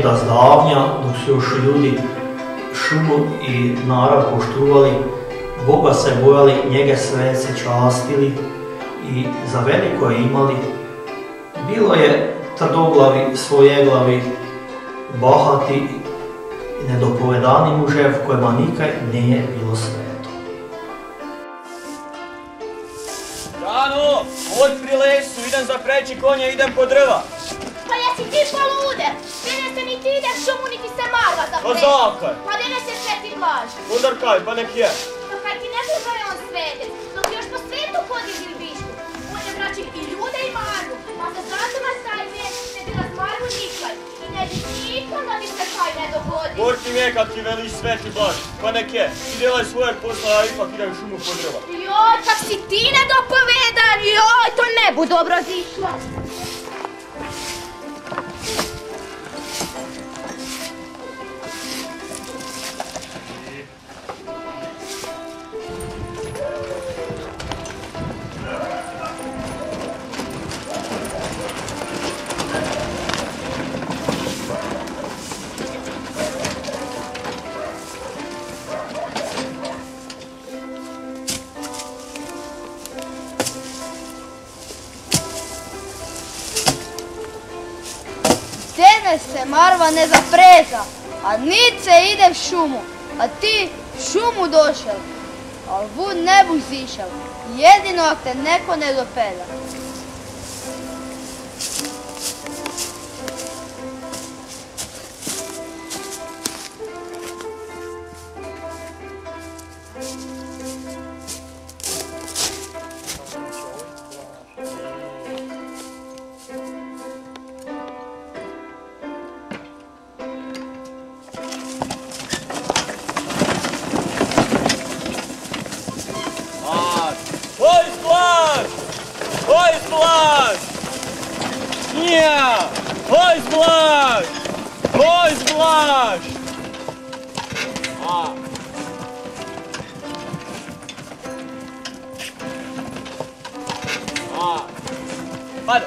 da zdavnja, dok su još ljudi šumu i narav poštovali, Boga se bojali, njega sve se častili i za veliko je imali. Bilo je tvrdoglavi, svojeglavi, bahati i nedopovedani mužev kojima nikaj nije bilo sveto. Rano, od pri lesu, idem zapreći konje, idem po drva. Pa jesi ti polude? Mene se niti ide šumu, niti se marva za Pa zakaj? Pa mene se sveti Blaž. Udar kaj, pa nek je. Pa kaj ti ne sluša je on svetec, dok još po svetu hodi Grbišku. Može vraći i ljude i marvu, a za zatoma taj mječ ne bi nas marvu nikaj. I ne bi nikom da mi se kaj ne dogodi. Bor ti me kad ti veliš sveti Blaž, pa nek je. Ti delaj svojeg posla, a ipak idem šumu po drva. Joj, kak si ti nedopovedan, joj, to ne bu dobro zišlo. Se marva ne zapreza, a nic se ide v šumu, a ti v šumu došel, a vud ne bu zišel, jedino ak te neko ne dopeda. Hoj Blaž! Hoj Blaž! Pada!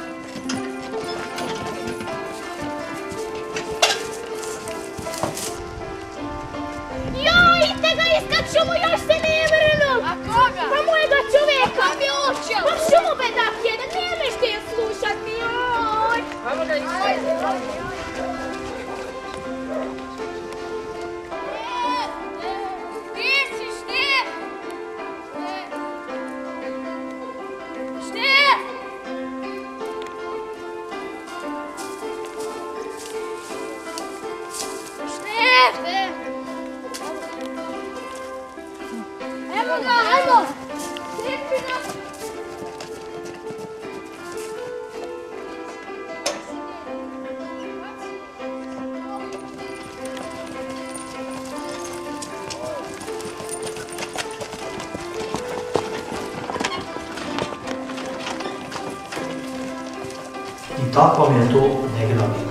Joj, idite ga iskat šumu, još se ne vrnu! A koga? Pa mojega čovjeka! Kam je učio? Pa šumu bedak jedan, nemeš ti je slušati, joj! Ajmo da izvajte. Evo ga, ajmo! I tako mi je to negdje bilo.